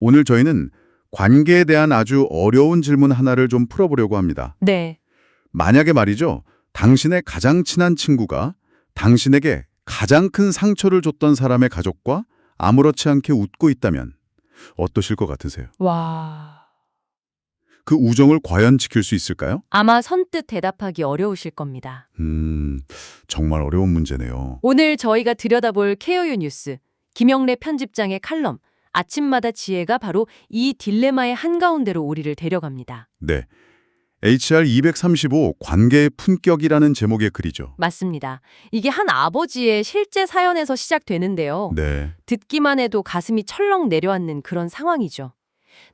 오늘 저희는 관계에 대한 아주 어려운 질문 하나를 좀 풀어보려고 합니다. 네. 만약에 말이죠, 당신의 가장 친한 친구가 당신에게 가장 큰 상처를 줬던 사람의 가족과 아무렇지 않게 웃고 있다면 어떠실 것 같으세요? 와. 그 우정을 과연 지킬 수 있을까요? 아마 선뜻 대답하기 어려우실 겁니다. 정말 어려운 문제네요. 오늘 저희가 들여다볼 케어유 뉴스, 김영래 편집장의 칼럼, 아침마다 지혜가 바로 이 딜레마의 한가운데로 우리를 데려갑니다. 네. HR 235 관계의 품격이라는 제목의 글이죠. 맞습니다. 이게 한 아버지의 실제 사연에서 시작되는데요. 네. 듣기만 해도 가슴이 철렁 내려앉는 그런 상황이죠.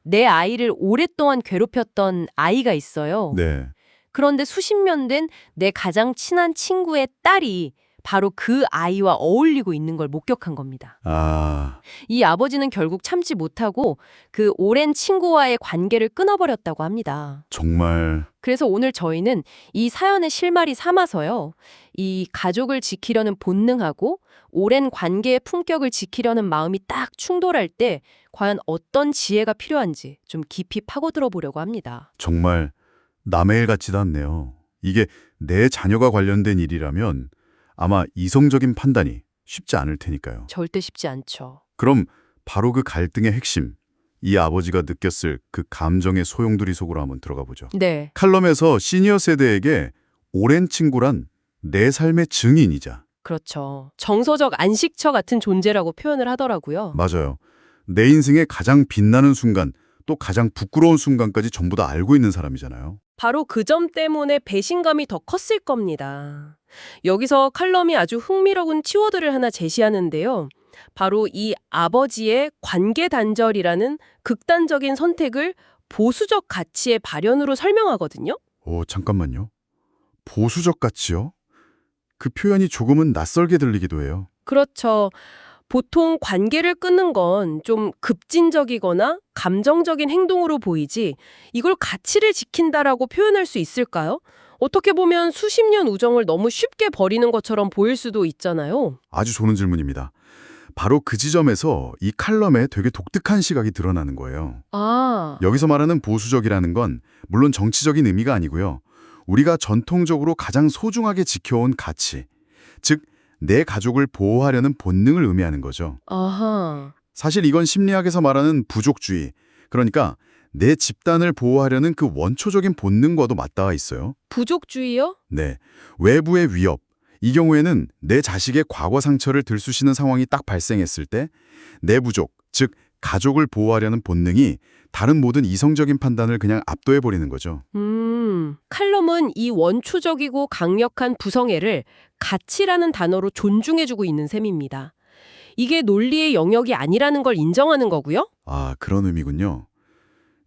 내 아이를 오랫동안 괴롭혔던 아이가 있어요. 네. 그런데 수십 년 된 내 가장 친한 친구의 딸이 바로 그 아이와 어울리고 있는 걸 목격한 겁니다. 아, 이 아버지는 결국 참지 못하고 그 오랜 친구와의 관계를 끊어버렸다고 합니다. 정말 그래서 오늘 저희는 이 사연의 실마리 삼아서요. 이 가족을 지키려는 본능하고 오랜 관계의 품격을 지키려는 마음이 딱 충돌할 때 과연 어떤 지혜가 필요한지 좀 깊이 파고들어 보려고 합니다. 정말 남의 일 같지도 않네요. 이게 내 자녀가 관련된 일이라면 아마 이성적인 판단이 쉽지 않을 테니까요. 절대 쉽지 않죠. 그럼 바로 그 갈등의 핵심, 이 아버지가 느꼈을 그 감정의 소용돌이 속으로 한번 들어가 보죠. 네. 칼럼에서 시니어 세대에게 오랜 친구란 내 삶의 증인이자, 그렇죠. 정서적 안식처 같은 존재라고 표현을 하더라고요. 맞아요. 내 인생의 가장 빛나는 순간, 또 가장 부끄러운 순간까지 전부 다 알고 있는 사람이잖아요. 바로 그 점 때문에 배신감이 더 컸을 겁니다. 여기서 칼럼이 아주 흥미로운 키워드를 하나 제시하는데요. 바로 이 아버지의 관계 단절이라는 극단적인 선택을 보수적 가치의 발현으로 설명하거든요. 잠깐만요. 보수적 가치요? 그 표현이 조금은 낯설게 들리기도 해요. 그렇죠. 보통 관계를 끊는 건 좀 급진적이거나 감정적인 행동으로 보이지 이걸 가치를 지킨다라고 표현할 수 있을까요? 어떻게 보면 수십 년 우정을 너무 쉽게 버리는 것처럼 보일 수도 있잖아요. 아주 좋은 질문입니다. 바로 그 지점에서 이 칼럼에 되게 독특한 시각이 드러나는 거예요. 아, 여기서 말하는 보수적이라는 건 물론 정치적인 의미가 아니고요. 우리가 전통적으로 가장 소중하게 지켜온 가치, 즉 내 가족을 보호하려는 본능을 의미하는 거죠. 아하. 사실 이건 심리학에서 말하는 부족주의, 그러니까 내 집단을 보호하려는 그 원초적인 본능과도 맞닿아 있어요. 부족주의요? 네, 외부의 위협, 이 경우에는 내 자식의 과거 상처를 들쑤시는 상황이 딱 발생했을 때 내 부족, 즉 가족을 보호하려는 본능이 다른 모든 이성적인 판단을 그냥 압도해버리는 거죠. 칼럼은 이 원초적이고 강력한 부성애를 가치라는 단어로 존중해주고 있는 셈입니다. 이게 논리의 영역이 아니라는 걸 인정하는 거고요. 아, 그런 의미군요.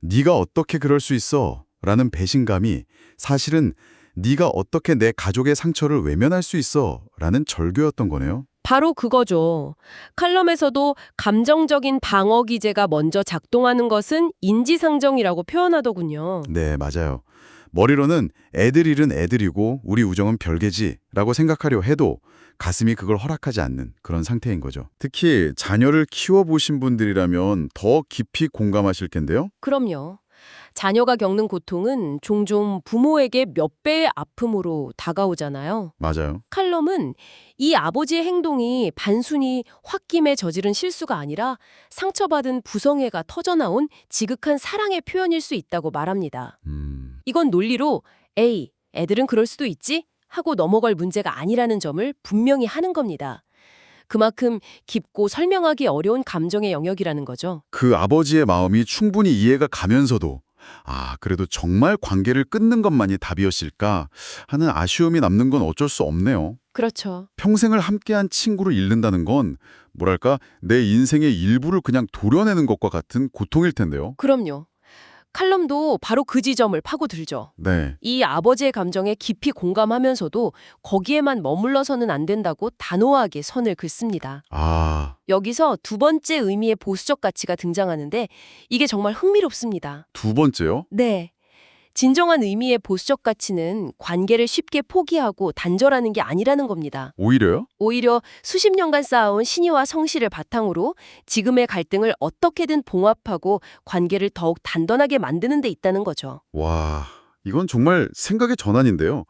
네가 어떻게 그럴 수 있어? 라는 배신감이 사실은 네가 어떻게 내 가족의 상처를 외면할 수 있어? 라는 절규였던 거네요. 바로 그거죠. 칼럼에서도 감정적인 방어 기제가 먼저 작동하는 것은 인지상정이라고 표현하더군요. 네, 맞아요. 머리로는 애들 일은 애들이고 우리 우정은 별개지 라고 생각하려 해도 가슴이 그걸 허락하지 않는 그런 상태인 거죠. 특히 자녀를 키워보신 분들이라면 더 깊이 공감하실 텐데요. 그럼요. 자녀가 겪는 고통은 종종 부모에게 몇 배의 아픔으로 다가오잖아요. 맞아요. 칼럼은 이 아버지의 행동이 단순히 홧김에 저지른 실수가 아니라 상처받은 부성애가 터져나온 지극한 사랑의 표현일 수 있다고 말합니다. 이건 논리로 에이, 애들은 그럴 수도 있지? 하고 넘어갈 문제가 아니라는 점을 분명히 하는 겁니다. 그만큼 깊고 설명하기 어려운 감정의 영역이라는 거죠. 그 아버지의 마음이 충분히 이해가 가면서도 그래도 정말 관계를 끊는 것만이 답이었을까 하는 아쉬움이 남는 건 어쩔 수 없네요. 그렇죠. 평생을 함께한 친구를 잃는다는 건 뭐랄까 내 인생의 일부를 그냥 도려내는 것과 같은 고통일 텐데요. 그럼요. 칼럼도 바로 그 지점을 파고들죠. 네. 이 아버지의 감정에 깊이 공감하면서도 거기에만 머물러서는 안 된다고 단호하게 선을 긋습니다. 여기서 두 번째 의미의 보수적 가치가 등장하는데 이게 정말 흥미롭습니다. 두 번째요? 네. 진정한 의미의 보수적 가치는 관계를 쉽게 포기하고 단절하는 게 아니라는 겁니다. 오히려요? 오히려 수십 년간 쌓아온 신의와 성실을 바탕으로 지금의 갈등을 어떻게든 봉합하고 관계를 더욱 단단하게 만드는 데 있다는 거죠. 와, 이건 정말 생각의 전환인데요.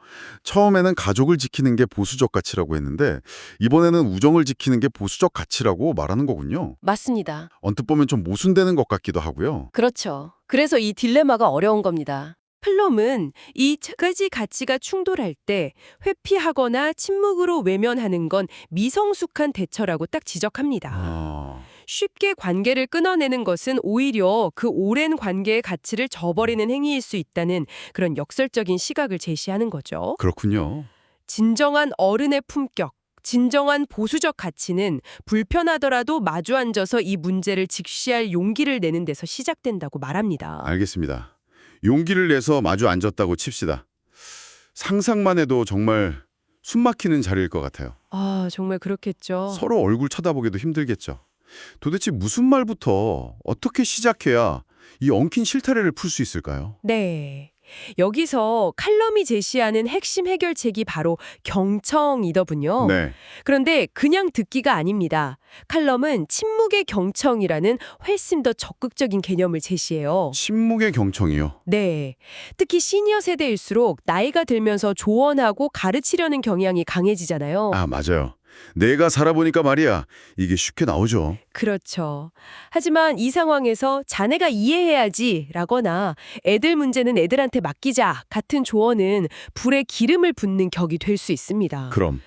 처음에는 가족을 지키는 게 보수적 가치라고 했는데 이번에는 우정을 지키는 게 보수적 가치라고 말하는 거군요. 맞습니다. 언뜻 보면 좀 모순되는 것 같기도 하고요. 그렇죠. 그래서 이 딜레마가 어려운 겁니다. 플럼은 이 두 가지 가치가 충돌할 때 회피하거나 침묵으로 외면하는 건 미성숙한 대처라고 딱 지적합니다. 아, 쉽게 관계를 끊어내는 것은 오히려 그 오랜 관계의 가치를 저버리는 행위일 수 있다는 그런 역설적인 시각을 제시하는 거죠. 그렇군요. 진정한 어른의 품격, 진정한 보수적 가치는 불편하더라도 마주 앉아서 이 문제를 직시할 용기를 내는 데서 시작된다고 말합니다. 알겠습니다. 용기를 내서 마주 앉았다고 칩시다. 상상만 해도 정말 숨 막히는 자리일 것 같아요. 아, 정말 그렇겠죠. 서로 얼굴 쳐다보기도 힘들겠죠. 도대체 무슨 말부터 어떻게 시작해야 이 엉킨 실타래를 풀 수 있을까요? 네. 여기서 칼럼이 제시하는 핵심 해결책이 바로 경청이더군요. 네. 그런데 그냥 듣기가 아닙니다. 칼럼은 침묵의 경청이라는 훨씬 더 적극적인 개념을 제시해요. 침묵의 경청이요. 네. 특히 시니어 세대일수록 나이가 들면서 조언하고 가르치려는 경향이 강해지잖아요. 아, 맞아요. 내가 살아보니까 말이야. 이게 쉽게 나오죠. 그렇죠. 하지만 이 상황에서 자네가 이해해야지 라거나 애들 문제는 애들한테 맡기자 같은 조언은 불에 기름을 붓는 격이 될 수 있습니다. 그럼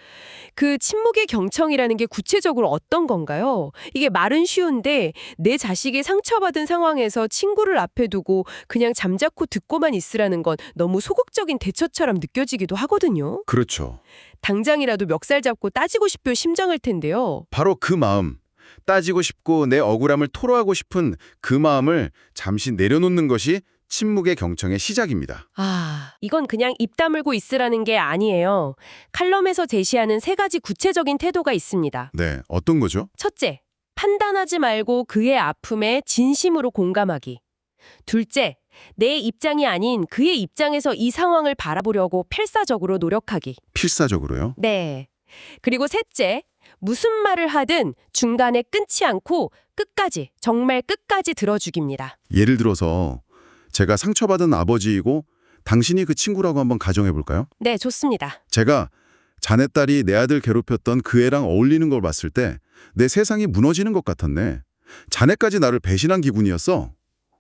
그 침묵의 경청이라는 게 구체적으로 어떤 건가요? 이게 말은 쉬운데 내 자식이 상처받은 상황에서 친구를 앞에 두고 그냥 잠자코 듣고만 있으라는 건 너무 소극적인 대처처럼 느껴지기도 하거든요. 그렇죠. 당장이라도 멱살 잡고 따지고 싶을 심정일 텐데요. 바로 그 마음. 따지고 싶고 내 억울함을 토로하고 싶은 그 마음을 잠시 내려놓는 것이 침묵의 경청의 시작입니다. 아, 이건 그냥 입 다물고 있으라는 게 아니에요. 칼럼에서 제시하는 세 가지 구체적인 태도가 있습니다. 네, 어떤 거죠? 첫째, 판단하지 말고 그의 아픔에 진심으로 공감하기. 둘째, 내 입장이 아닌 그의 입장에서 이 상황을 바라보려고 필사적으로 노력하기. 필사적으로요? 네. 그리고 셋째, 무슨 말을 하든 중간에 끊지 않고 끝까지, 정말 끝까지 들어주기입니다. 예를 들어서 제가 상처받은 아버지이고 당신이 그 친구라고 한번 가정해 볼까요? 네, 좋습니다. 제가 자네 딸이 내 아들 괴롭혔던 그 애랑 어울리는 걸 봤을 때 내 세상이 무너지는 것 같았네. 자네까지 나를 배신한 기분이었어.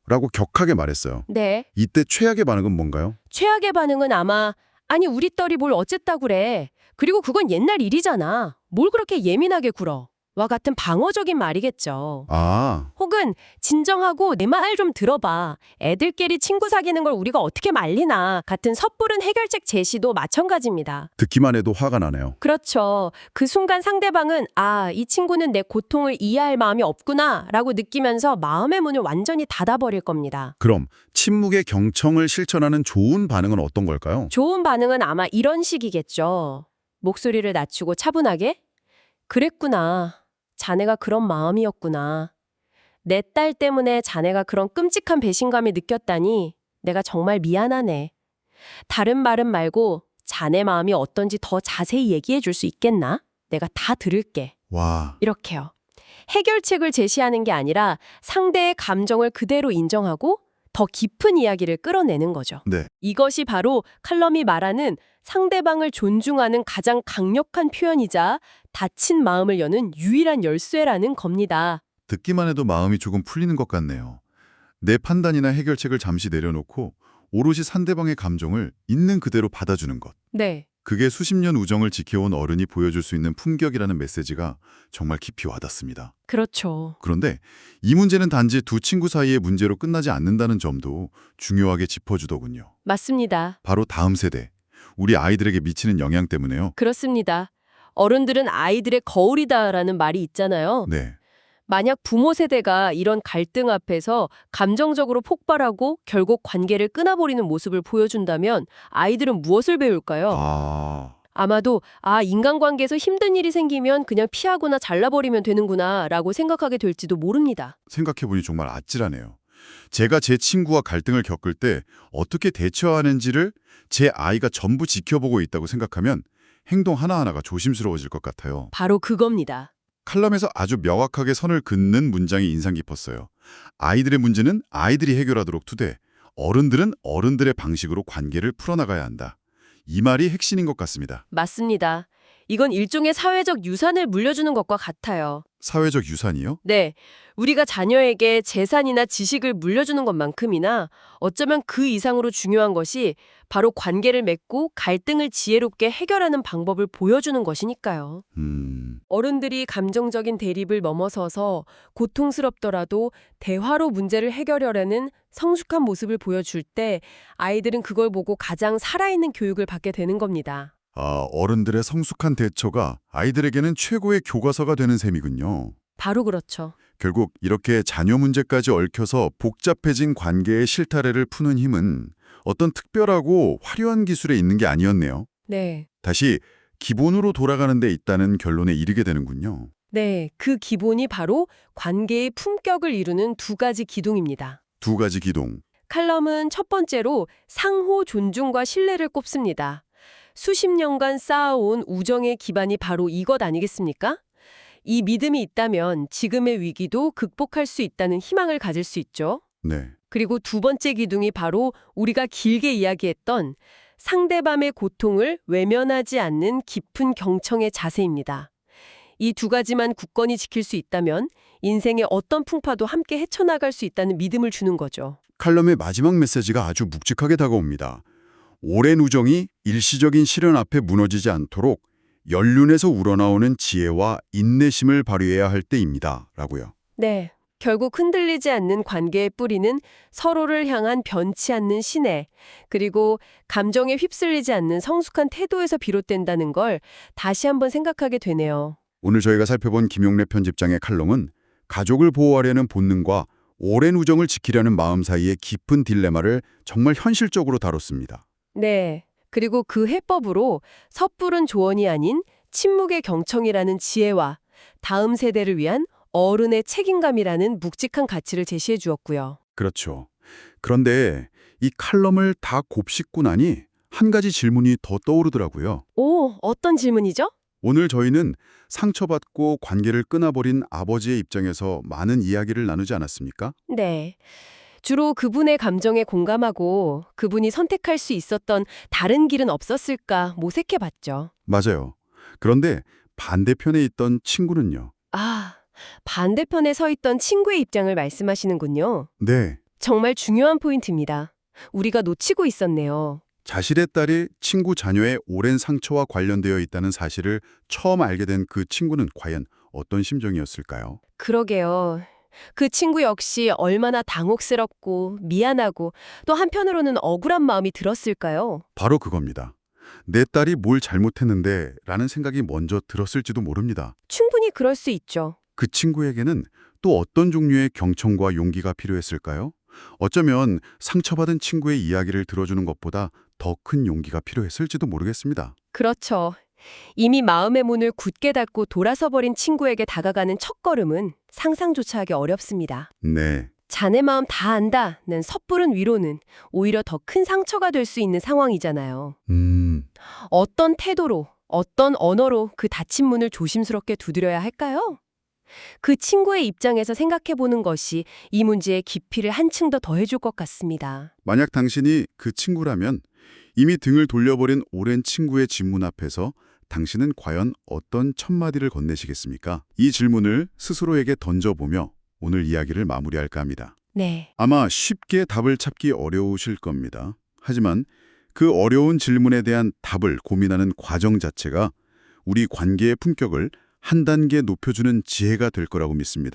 라고 격하게 말했어요. 네. 이때 최악의 반응은 뭔가요? 최악의 반응은 아마 아니 우리 딸이 뭘 어쨌다 그래. 그리고 그건 옛날 일이잖아. 뭘 그렇게 예민하게 굴어. 와 같은 방어적인 말이겠죠. 아, 혹은 진정하고 내 말 좀 들어봐. 애들끼리 친구 사귀는 걸 우리가 어떻게 말리나 같은 섣부른 해결책 제시도 마찬가지입니다. 듣기만 해도 화가 나네요. 그렇죠. 그 순간 상대방은 아, 이 친구는 내 고통을 이해할 마음이 없구나 라고 느끼면서 마음의 문을 완전히 닫아버릴 겁니다. 그럼 침묵의 경청을 실천하는 좋은 반응은 어떤 걸까요? 좋은 반응은 아마 이런 식이겠죠. 목소리를 낮추고 차분하게 그랬구나. 자네가 그런 마음이었구나. 내 딸 때문에 자네가 그런 끔찍한 배신감이 느꼈다니 내가 정말 미안하네. 다른 말은 말고 자네 마음이 어떤지 더 자세히 얘기해 줄 수 있겠나? 내가 다 들을게. 와, 이렇게요. 해결책을 제시하는 게 아니라 상대의 감정을 그대로 인정하고 더 깊은 이야기를 끌어내는 거죠. 네. 이것이 바로 칼럼이 말하는 상대방을 존중하는 가장 강력한 표현이자 닫힌 마음을 여는 유일한 열쇠라는 겁니다. 듣기만 해도 마음이 조금 풀리는 것 같네요. 내 판단이나 해결책을 잠시 내려놓고 오롯이 상대방의 감정을 있는 그대로 받아주는 것. 네. 그게 수십 년 우정을 지켜온 어른이 보여줄 수 있는 품격이라는 메시지가 정말 깊이 와닿습니다. 그렇죠. 그런데 이 문제는 단지 두 친구 사이의 문제로 끝나지 않는다는 점도 중요하게 짚어주더군요. 맞습니다. 바로 다음 세대, 우리 아이들에게 미치는 영향 때문에요. 그렇습니다. 어른들은 아이들의 거울이다라는 말이 있잖아요. 네, 만약 부모 세대가 이런 갈등 앞에서 감정적으로 폭발하고 결국 관계를 끊어버리는 모습을 보여준다면 아이들은 무엇을 배울까요? 아마도 인간관계에서 힘든 일이 생기면 그냥 피하거나 잘라버리면 되는구나 라고 생각하게 될지도 모릅니다. 생각해보니 정말 아찔하네요. 제가 제 친구와 갈등을 겪을 때 어떻게 대처하는지를 제 아이가 전부 지켜보고 있다고 생각하면 행동 하나하나가 조심스러워질 것 같아요. 바로 그겁니다. 칼럼에서 아주 명확하게 선을 긋는 문장이 인상 깊었어요. 아이들의 문제는 아이들이 해결하도록 두되 어른들은 어른들의 방식으로 관계를 풀어나가야 한다. 이 말이 핵심인 것 같습니다. 맞습니다. 이건 일종의 사회적 유산을 물려주는 것과 같아요. 사회적 유산이요? 네, 우리가 자녀에게 재산이나 지식을 물려주는 것만큼이나 어쩌면 그 이상으로 중요한 것이 바로 관계를 맺고 갈등을 지혜롭게 해결하는 방법을 보여주는 것이니까요. 어른들이 감정적인 대립을 넘어서서 고통스럽더라도 대화로 문제를 해결하려는 성숙한 모습을 보여줄 때 아이들은 그걸 보고 가장 살아있는 교육을 받게 되는 겁니다. 어른들의 성숙한 대처가 아이들에게는 최고의 교과서가 되는 셈이군요. 바로 그렇죠. 결국 이렇게 자녀 문제까지 얽혀서 복잡해진 관계의 실타래를 푸는 힘은 어떤 특별하고 화려한 기술에 있는 게 아니었네요. 네. 다시 기본으로 돌아가는 데 있다는 결론에 이르게 되는군요. 네, 그 기본이 바로 관계의 품격을 이루는 두 가지 기둥입니다. 두 가지 기동. 칼럼은 첫 번째로 상호 존중과 신뢰를 꼽습니다. 수십 년간 쌓아온 우정의 기반이 바로 이것 아니겠습니까? 이 믿음이 있다면 지금의 위기도 극복할 수 있다는 희망을 가질 수 있죠. 네. 그리고 두 번째 기둥이 바로 우리가 길게 이야기했던 상대방의 고통을 외면하지 않는 깊은 경청의 자세입니다. 이 두 가지만 굳건히 지킬 수 있다면 인생의 어떤 풍파도 함께 헤쳐나갈 수 있다는 믿음을 주는 거죠. 칼럼의 마지막 메시지가 아주 묵직하게 다가옵니다. 오랜 우정이 일시적인 시련 앞에 무너지지 않도록 연륜에서 우러나오는 지혜와 인내심을 발휘해야 할 때입니다. 라고요. 네. 결국 흔들리지 않는 관계의 뿌리는 서로를 향한 변치 않는 신뢰, 그리고 감정에 휩쓸리지 않는 성숙한 태도에서 비롯된다는 걸 다시 한번 생각하게 되네요. 오늘 저희가 살펴본 김용래 편집장의 칼럼은 가족을 보호하려는 본능과 오랜 우정을 지키려는 마음 사이의 깊은 딜레마를 정말 현실적으로 다뤘습니다. 네. 그리고 그 해법으로 섣부른 조언이 아닌 침묵의 경청이라는 지혜와 다음 세대를 위한 어른의 책임감이라는 묵직한 가치를 제시해 주었고요. 그렇죠. 그런데 이 칼럼을 다 곱씹고 나니 한 가지 질문이 더 떠오르더라고요. 오, 어떤 질문이죠? 오늘 저희는 상처받고 관계를 끊어버린 아버지의 입장에서 많은 이야기를 나누지 않았습니까? 네. 주로 그분의 감정에 공감하고 그분이 선택할 수 있었던 다른 길은 없었을까 모색해 봤죠. 맞아요. 그런데 반대편에 있던 친구는요. 아, 반대편에 서 있던 친구의 입장을 말씀하시는군요. 네. 정말 중요한 포인트입니다. 우리가 놓치고 있었네요. 자신의 딸이 친구 자녀의 오랜 상처와 관련되어 있다는 사실을 처음 알게 된 그 친구는 과연 어떤 심정이었을까요? 그러게요. 그 친구 역시 얼마나 당혹스럽고 미안하고 또 한편으로는 억울한 마음이 들었을까요? 바로 그겁니다. 내 딸이 뭘 잘못했는데 라는 생각이 먼저 들었을지도 모릅니다. 충분히 그럴 수 있죠. 그 친구에게는 또 어떤 종류의 경청과 용기가 필요했을까요? 어쩌면 상처받은 친구의 이야기를 들어주는 것보다 더 큰 용기가 필요했을지도 모르겠습니다. 그렇죠. 이미 마음의 문을 굳게 닫고 돌아서 버린 친구에게 다가가는 첫걸음은 상상조차 하기 어렵습니다. 네. 자네 마음 다 안다는 섣부른 위로는 오히려 더 큰 상처가 될 수 있는 상황이잖아요. 어떤 태도로, 어떤 언어로 그 닫힌 문을 조심스럽게 두드려야 할까요? 그 친구의 입장에서 생각해보는 것이 이 문제의 깊이를 한층 더 더해줄 것 같습니다. 만약 당신이 그 친구라면 이미 등을 돌려버린 오랜 친구의 질문 앞에서 당신은 과연 어떤 첫마디를 건네시겠습니까? 이 질문을 스스로에게 던져보며 오늘 이야기를 마무리할까 합니다. 네. 아마 쉽게 답을 찾기 어려우실 겁니다. 하지만 그 어려운 질문에 대한 답을 고민하는 과정 자체가 우리 관계의 품격을 한 단계 높여주는 지혜가 될 거라고 믿습니다.